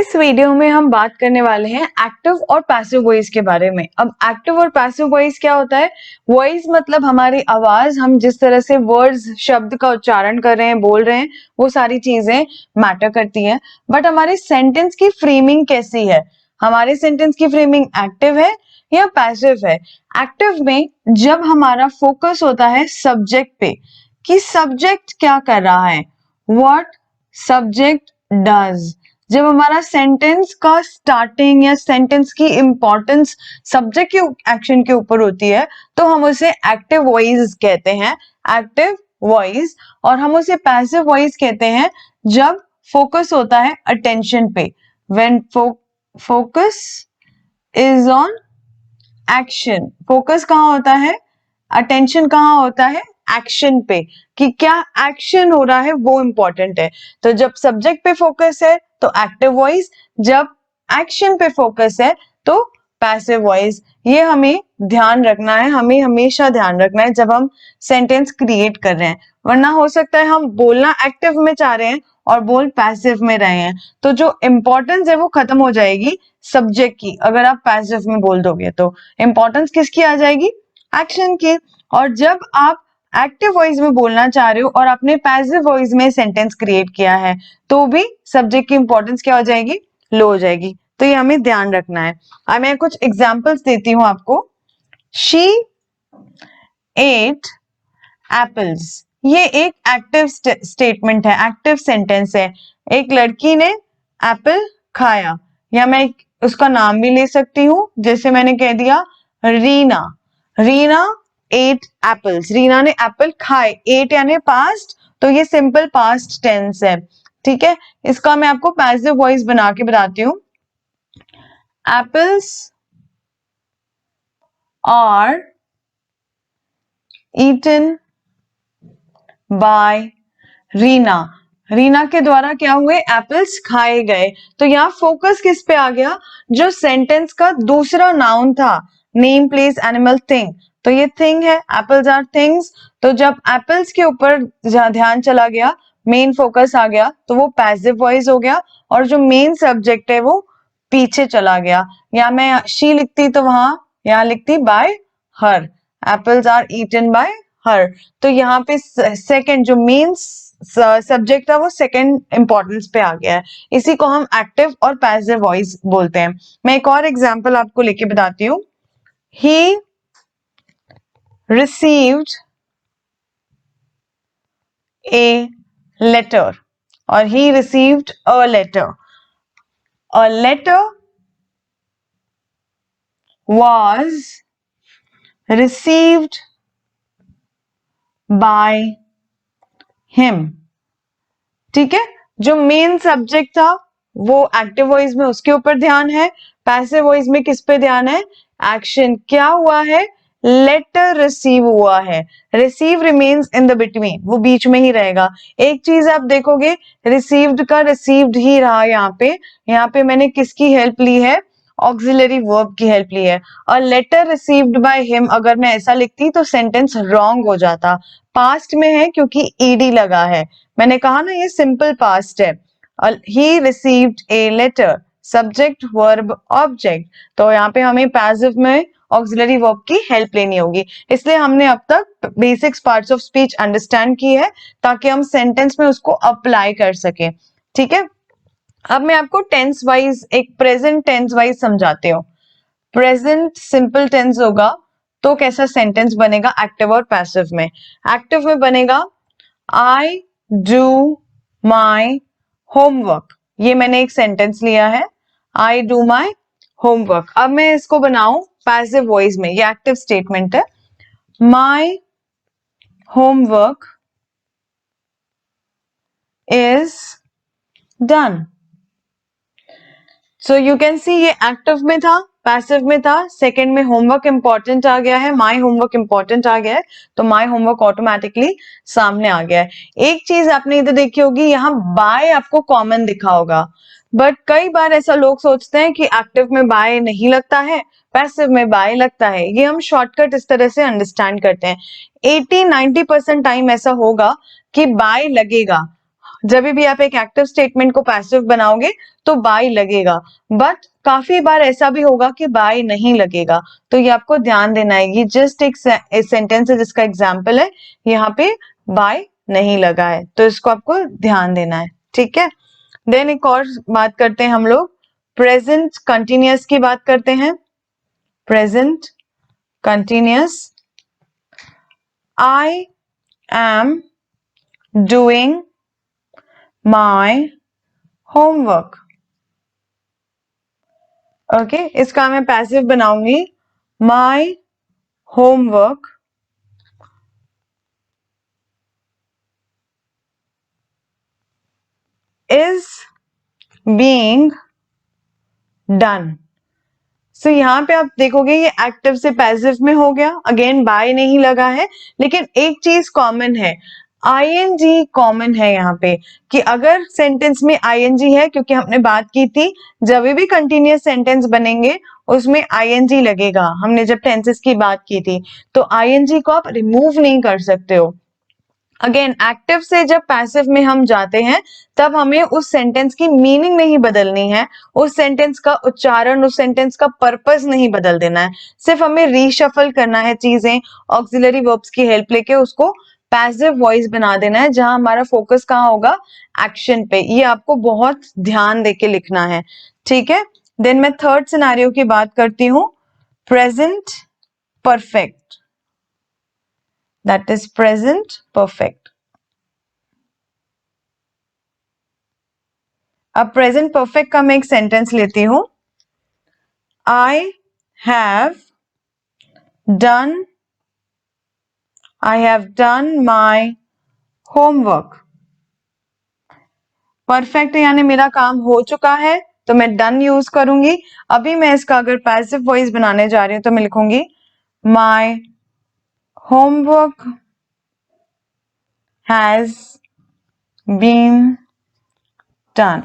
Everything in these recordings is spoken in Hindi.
इस वीडियो में हम बात करने वाले हैं एक्टिव और पैसिव वॉइस के बारे में। अब एक्टिव और पैसिव वॉइस क्या होता है? वॉइस मतलब हमारी आवाज, हम जिस तरह से वर्ड्स शब्द का उच्चारण कर रहे हैं, बोल रहे हैं, वो सारी चीजें मैटर करती हैं। बट हमारे सेंटेंस की फ्रेमिंग कैसी है? हमारे सेंटेंस की फ्रेमिंग एक्टिव है या पैसिव है? एक्टिव में जब हमारा फोकस होता है सब्जेक्ट पे कि सब्जेक्ट क्या कर रहा है, व्हाट सब्जेक्ट डज। जब हमारा सेंटेंस का स्टार्टिंग या सेंटेंस की इंपॉर्टेंस सब्जेक्ट के एक्शन के ऊपर होती है तो हम उसे एक्टिव वॉइस कहते हैं, एक्टिव वॉइस। और हम उसे पैसिव वॉइस कहते हैं जब फोकस होता है अटेंशन पे, when focus is on action. Focus कहाँ होता है? अटेंशन कहाँ होता है? एक्शन पे, कि क्या एक्शन हो रहा है वो इंपॉर्टेंट है। तो जब सब्जेक्ट पे फोकस है तो एक्टिव वॉइस, जब एक्शन पे फोकस है तो पैसिव वॉइस। ये हमें ध्यान रखना है, हमें हमेशा ध्यान रखना है जब हम सेंटेंस क्रिएट कर रहे हैं। वरना हो सकता है हम बोलना एक्टिव में चाह रहे हैं और बोल पैसिव में रहे हैं, तो जो इंपॉर्टेंस है वो खत्म हो जाएगी सब्जेक्ट की। अगर आप पैसिव में बोल दोगे तो इंपॉर्टेंस किसकी आ जाएगी? एक्शन की। और जब आप एक्टिव वॉइस में बोलना चाह रहे हो और आपने पैसिव वॉइस में सेंटेंस क्रिएट किया है तो भी सब्जेक्ट की इंपॉर्टेंस क्या हो जाएगी? लो हो जाएगी। तो ये हमें ध्यान रखना है। अब मैं कुछ एग्जांपल्स देती हूँ आपको। शी एट एप्पल्स, ये एक एक्टिव स्टेटमेंट है, एक्टिव सेंटेंस है। एक लड़की ने एप्पल खाया, या मैं उसका नाम भी ले सकती हूँ, जैसे मैंने कह दिया रीना। रीना एट एप्पल्स, रीना ने एप्पल खाए। एट यानी पास्ट, तो ये सिंपल पास्ट टेंस है। ठीक है, इसका मैं आपको पैसिव वॉइस बना के बताती हूँ। Apples are eaten by Reena. Reena के द्वारा क्या हुए? एप्पल्स खाए गए। तो यहाँ फोकस किस पे आ गया? जो सेंटेंस का दूसरा नाउन था, नेम प्लेस एनिमल थिंग, तो ये थिंग है, एप्पल्स आर थिंग्स। तो जब एप्पल्स के ऊपर ध्यान चला गया, मेन फोकस आ गया, तो वो पैसिव वॉइस हो गया और जो मेन सब्जेक्ट है वो पीछे चला गया। या मैं शी लिखती तो वहां यहाँ लिखती by her, apples are eaten by her. तो यहाँ पे सेकंड जो मेन सब्जेक्ट था वो सेकंड इंपॉर्टेंस पे आ गया है। इसी को हम एक्टिव और पैसिव वॉइस बोलते हैं। मैं एक और एग्जांपल आपको लेके बताती हूँ। ही रिसीव्ड ए लेटर, और he received a letter. A letter was received by him। ठीक है, जो मेन सब्जेक्ट था वो एक्टिव वॉइस में उसके ऊपर ध्यान है, पैसिव वॉइस में किस पे ध्यान है? एक्शन। क्या हुआ है? लेटर रिसीव हुआ है। Receive remains in the between, वो बीच में ही रहेगा। एक चीज आप देखोगे, रिसीव्ड का रिसीव्ड ही रहा यहाँ पे मैंने किसकी हेल्प ली है? ऑक्सिलरी वर्ब की हेल्प ली है। और लेटर रिसीव्ड बाय हिम अगर मैं ऐसा लिखती तो सेंटेंस रॉन्ग हो जाता। पास्ट में है क्योंकि ईडी लगा है। मैंने कहा ना ये सिंपल पास्ट है। He received a letter, subject verb object. तो यहाँ पे हमें पैसिव में ऑक्सिलरी वर्ब की हेल्प लेनी होगी। इसलिए हमने अब तक basics parts of speech understand की है ताकि हम सेंटेंस में उसको अप्लाई कर सके। ठीक है, अब मैं आपको टेंस वाइज एक प्रेजेंट टेंस वाइज समझाते हो। प्रेजेंट सिंपल टेंस होगा तो कैसा सेंटेंस बनेगा एक्टिव और पैसिव में? एक्टिव में बनेगा आई डू माई होमवर्क। ये मैंने एक सेंटेंस लिया है, आई डू माई होमवर्क। अब मैं इसको बनाऊं पैसिव वॉइस में, ये एक्टिव स्टेटमेंट है। माई homework is done. So you can see ये एक्टिव में था, पैसिव में था। सेकंड में होमवर्क इंपॉर्टेंट आ गया है, माई होमवर्क इंपॉर्टेंट आ गया है, तो माई होमवर्क ऑटोमेटिकली सामने आ गया है। एक चीज आपने इधर देखी होगी, यहाँ बाय आपको कॉमन दिखा होगा, बट कई बार ऐसा लोग सोचते हैं कि एक्टिव में बाय नहीं लगता है, पैसिव में बाय लगता है। ये हम शॉर्टकट इस तरह से अंडरस्टैंड करते हैं। 80-90% टाइम ऐसा होगा कि बाय लगेगा, जब भी आप एक एक्टिव स्टेटमेंट को पैसिव बनाओगे तो बाय लगेगा, बट काफी बार ऐसा भी होगा कि बाय नहीं लगेगा, तो ये आपको ध्यान देना है। ये जस्ट एक सेंटेंस है जिसका एग्जाम्पल है, यहाँ पे बाय नहीं लगा है, तो इसको आपको ध्यान देना है, ठीक है। देन एक और बात करते हैं हम लोग, प्रेजेंट कंटिन्यूअस की बात करते हैं। Present continuous, I am doing my homework. Okay, इसका मैं पैसिव बनाऊंगी, my homework is being done. So यहाँ पे आप देखोगे ये एक्टिव से पैसिव में हो गया, अगेन बाय नहीं लगा है, लेकिन एक चीज कॉमन है, आईएनजी कॉमन है यहाँ पे, कि अगर सेंटेंस में आईएनजी है, क्योंकि हमने बात की थी जब भी कंटिन्यूअस सेंटेंस बनेंगे उसमें आईएनजी लगेगा, हमने जब टेंसेस की बात की थी, तो आईएनजी को आप रिमूव नहीं कर सकते हो। अगेन एक्टिव से जब पैसिव में हम जाते हैं तब हमें उस सेंटेंस की मीनिंग नहीं बदलनी है, उस सेंटेंस का उच्चारण, उस सेंटेंस का पर्पस नहीं बदल देना है, सिर्फ हमें रीशफल करना है चीजें, ऑक्सिलरी वर्ब्स की हेल्प लेके उसको पैसिव वॉइस बना देना है, जहां हमारा फोकस कहाँ होगा, एक्शन पे। ये आपको बहुत ध्यान देके लिखना है, ठीक है। देन मैं थर्ड सिनेरियो की बात करती हूँ, present perfect, that is present perfect। अब प्रेजेंट परफेक्ट का मैं एक सेंटेंस लेती हूं, I have done my homework. Perfect यानी मेरा काम हो चुका है, तो मैं डन यूज करूंगी। अभी मैं इसका अगर पैसिव वॉइस बनाने जा रही हूं तो मैं लिखूंगी my homework has been done.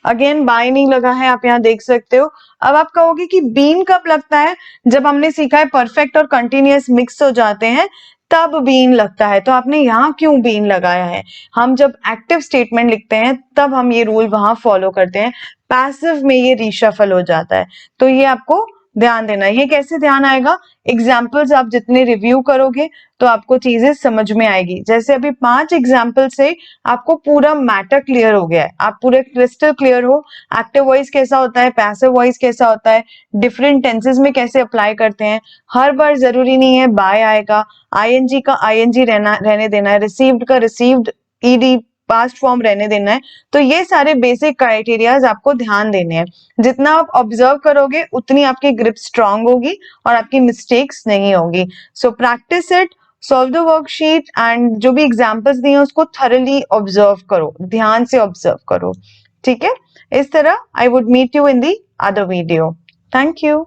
Again by नहीं लगा है, आप यहाँ देख सकते हो। अब आप कहोगे कि बीन कब लगता है, जब हमने सीखा है परफेक्ट और कंटिन्यूअस मिक्स हो जाते हैं तब बीन लगता है, तो आपने यहाँ क्यों बीन लगाया है। हम जब एक्टिव स्टेटमेंट लिखते हैं तब हम ये रूल वहां फॉलो करते हैं, पैसिव में ये रीशफल हो जाता है, तो ये आपको ध्यान देना है। ये कैसे ध्यान आएगा, एग्जाम्पल्स आप जितने रिव्यू करोगे तो आपको चीजें समझ में आएगी। जैसे अभी 5 एग्जाम्पल से आपको पूरा मैटर क्लियर हो गया है, आप पूरे क्रिस्टल क्लियर हो, एक्टिव वॉइस कैसा होता है, पैसिव वॉइस कैसा होता है, डिफरेंट टेंसेस में कैसे अप्लाई करते हैं। हर बार जरूरी नहीं है बाय आएगा, आईएनजी का आईएनजी रहने देना है, रिसीव्ड का रिसीव्ड ईडी पास्ट फॉर्म रहने देना है। तो ये सारे बेसिक क्राइटेरियाज आपको ध्यान देने हैं, जितना आप ऑब्जर्व करोगे उतनी आपकी ग्रिप स्ट्रांग होगी और आपकी मिस्टेक्स नहीं होगी। So practice it, solve the worksheet and जो भी एग्जांपल्स दिए उसको थॉरली ऑब्जर्व करो, ध्यान से ऑब्जर्व करो, ठीक है। इस तरह I would meet you in the other video. Thank you.